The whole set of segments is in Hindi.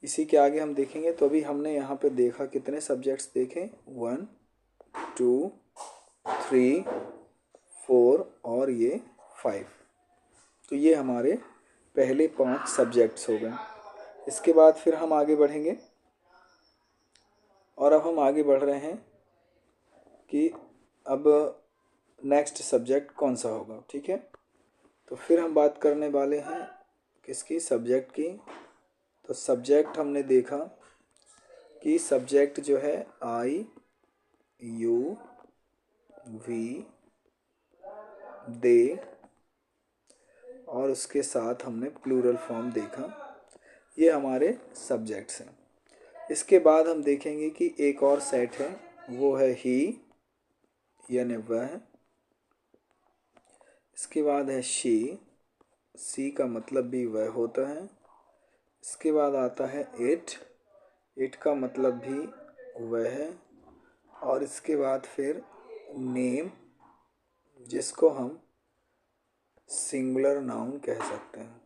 इसी के आगे हम देखेंगे तो अभी हमने यहाँ पे देखा कितने सब्जेक्ट्स देखे, 1 2 3 4 और ये 5। तो ये हमारे पहले 5 सब्जेक्ट्स हो गए। इसके बाद फिर हम आगे बढ़ेंगे और अब हम आगे बढ़ रहे हैं कि अब नेक्स्ट सब्जेक्ट कौन सा होगा। ठीक है, तो फिर हम बात करने वाले हैं किसकी, सब्जेक्ट की। तो सब्जेक्ट हमने देखा कि सब्जेक्ट जो है आई यू वी दे और उसके साथ हमने प्लूरल फॉर्म देखा, ये हमारे सब्जेक्ट्स हैं। इसके बाद हम देखेंगे कि एक और सेट है, वो है ही यानी वह। इसके बाद है सी का मतलब भी वह होता है। इसके बाद आता है इट का मतलब भी वह है। और इसके बाद फिर नेम, जिसको हम सिंगुलर नाउन कह सकते हैं।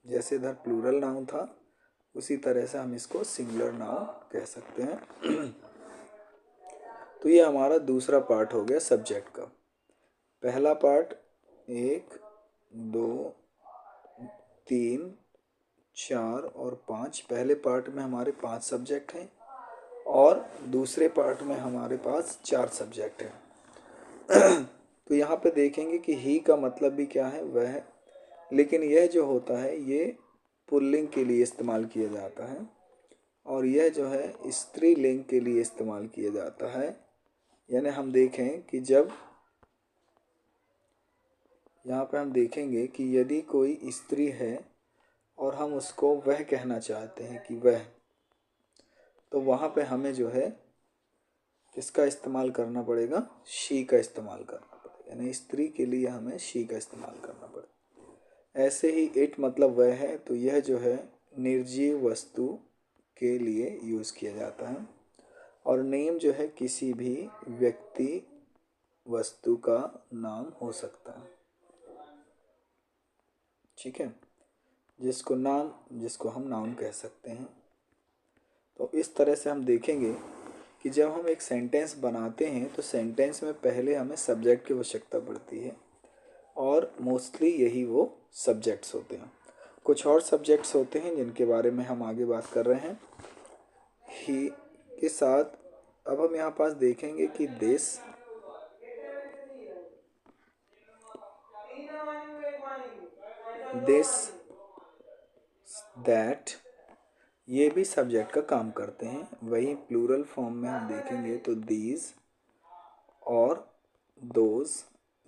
जैसे इधर प्लूरल नाउन था, उसी तरह से हम इसको सिंगुलर नाउन कह सकते हैं। तो ये हमारा दूसरा पार्ट हो गया सब्जेक्ट का। पहला पार्ट 1 2 3 4 और 5। पहले पार्ट में हमारे 5 सब्जेक्ट हैं और दूसरे पार्ट में हमारे पास 4 सब्जेक्ट हैं। तो यहाँ पे देखेंगे कि ही का मतलब भी क्या है, वह है। लेकिन यह जो होता है ये पुल्लिंग के लिए इस्तेमाल किया जाता है और यह जो है स्त्रीलिंग के लिए इस्तेमाल किया जाता है। यानी हम देखें कि जब यहाँ पे हम देखेंगे कि यदि कोई स्त्री है और हम उसको वह कहना चाहते हैं कि वह, तो वहाँ पे हमें जो है किसका इस्तेमाल करना पड़ेगा, शी का इस्तेमाल करना पड़ेगा। यानी स्त्री के लिए हमें शी का इस्तेमाल करना पड़ेगा। ऐसे ही इट मतलब वह है, तो यह जो है निर्जीव वस्तु के लिए यूज़ किया जाता है। और नेम जो है किसी भी व्यक्ति वस्तु का नाम हो सकता है। ठीक है, जिसको हम नाउन कह सकते हैं। तो इस तरह से हम देखेंगे कि जब हम एक सेंटेंस बनाते हैं तो सेंटेंस में पहले हमें सब्जेक्ट की आवश्यकता पड़ती है और मोस्टली यही वो सब्जेक्ट्स होते हैं। कुछ और सब्जेक्ट्स होते हैं जिनके बारे में हम आगे बात कर रहे हैं। ही के साथ अब हम यहाँ पास देखेंगे कि दिस, दैट, ये भी सब्जेक्ट का काम करते हैं। वही प्लूरल फॉर्म में हम देखेंगे तो दीज और दोज,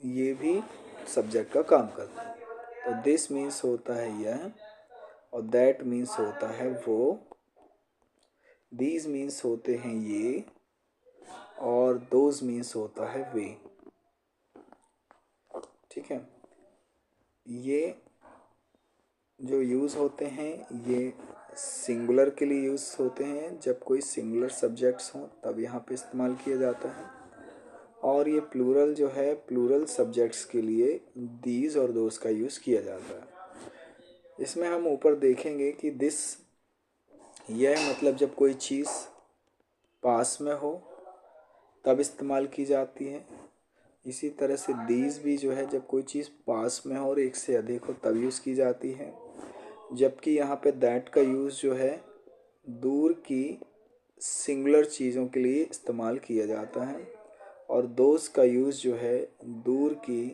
ये भी सब्जेक्ट का काम करते हैं। तो दिस मीन्स होता है यह और दैट मीन्स होता है वो। दीज मीन्स होते हैं ये और दोज मीन्स होता है वे। ठीक है, ये जो यूज़ होते हैं ये सिंगुलर के लिए यूज़ होते हैं। जब कोई सिंगुलर सब्जेक्ट्स हों तब यहाँ पे इस्तेमाल किया जाता है। और ये प्लूरल जो है, प्लूरल सब्जेक्ट्स के लिए दीज और दोज का यूज़ किया जाता है। इसमें हम ऊपर देखेंगे कि दिस, यह मतलब जब कोई चीज़ पास में हो तब इस्तेमाल की जाती है। इसी तरह से दीज भी जो है जब कोई चीज़ पास में हो और एक से अधिक हो तब यूज़ की जाती है। जबकि यहाँ पे दैट का यूज़ जो है दूर की सिंगुलर चीज़ों के लिए इस्तेमाल किया जाता है और दोज का यूज़ जो है दूर की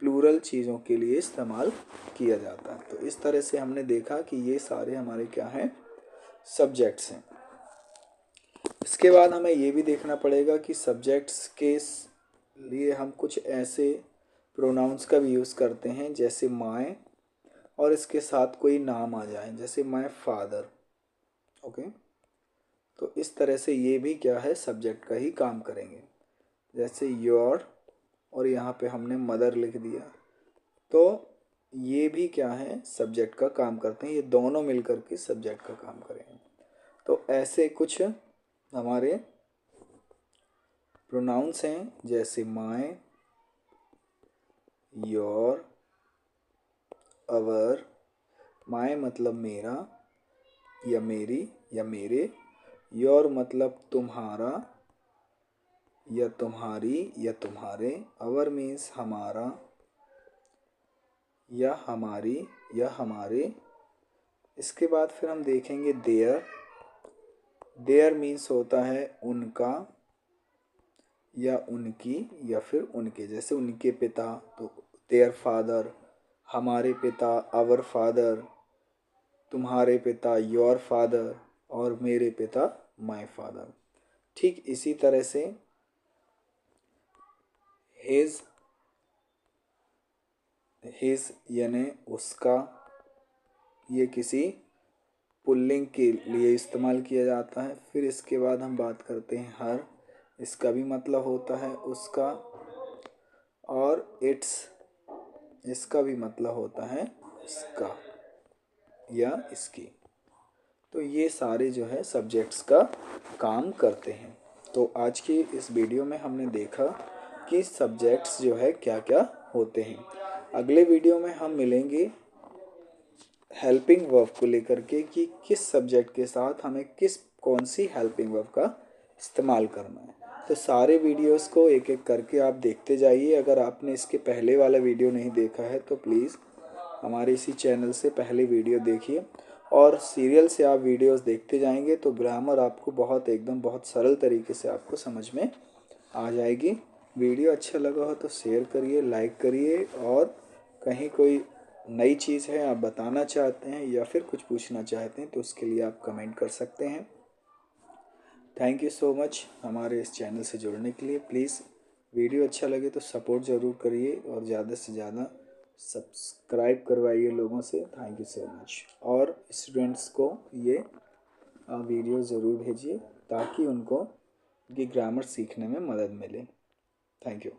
प्लूरल चीज़ों के लिए इस्तेमाल किया जाता है। तो इस तरह से हमने देखा कि ये सारे हमारे क्या हैं, सब्जेक्ट्स हैं। इसके बाद हमें ये भी देखना पड़ेगा कि सब्जेक्ट्स के लिए हम कुछ ऐसे प्रोनाउंस का भी यूज़ करते हैं जैसे माय और इसके साथ कोई नाम आ जाए, जैसे माय फादर। ओके, तो इस तरह से ये भी क्या है, सब्जेक्ट का ही काम करेंगे। जैसे योर और यहाँ पे हमने मदर लिख दिया, तो ये भी क्या है, सब्जेक्ट का काम करते हैं। ये दोनों मिलकर के सब्जेक्ट का काम करेंगे। तो ऐसे कुछ हमारे प्रोनाउंस हैं जैसे माय, योर, अवर। माय मतलब मेरा, या मेरी या मेरे। योर मतलब तुम्हारा या तुम्हारी या तुम्हारे। अवर मीन्स हमारा या हमारी या हमारे। इसके बाद फिर हम देखेंगे देयर। देयर मीन्स होता है उनका या उनकी या फिर उनके। जैसे उनके पिता तो देयर फादर, हमारे पिता आवर फादर, तुम्हारे पिता योर फादर और मेरे पिता माय फादर। ठीक इसी तरह से हिज, हिज यानी उसका, ये किसी पुल्लिंग के लिए इस्तेमाल किया जाता है। फिर इसके बाद हम बात करते हैं हर। इसका भी मतलब होता है उसका। और इट्स, इसका भी मतलब होता है इसका या इसकी। तो ये सारे जो है सब्जेक्ट्स का काम करते हैं। तो आज की इस वीडियो में हमने देखा कि सब्जेक्ट्स जो है क्या क्या होते हैं। अगले वीडियो में हम मिलेंगे हेल्पिंग वर्ब को लेकर के कि किस सब्जेक्ट के साथ हमें कौन सी हेल्पिंग वर्ब का इस्तेमाल करना है। तो सारे वीडियोस को एक एक करके आप देखते जाइए। अगर आपने इसके पहले वाला वीडियो नहीं देखा है तो प्लीज़ हमारे इसी चैनल से पहले वीडियो देखिए और सीरियल से आप वीडियोस देखते जाएंगे तो ग्रामर आपको बहुत सरल तरीके से आपको समझ में आ जाएगी। वीडियो अच्छा लगा हो तो शेयर करिए, लाइक करिए और कहीं कोई नई चीज़ है आप बताना चाहते हैं या फिर कुछ पूछना चाहते हैं तो उसके लिए आप कमेंट कर सकते हैं। थैंक यू सो मच हमारे इस चैनल से जुड़ने के लिए। प्लीज़ वीडियो अच्छा लगे तो सपोर्ट ज़रूर करिए और ज़्यादा से ज़्यादा सब्सक्राइब करवाइए लोगों से। Thank you so much. और स्टूडेंट्स को ये वीडियो ज़रूर भेजिए ताकि उनको ये ग्रामर सीखने में मदद मिले। Thank you.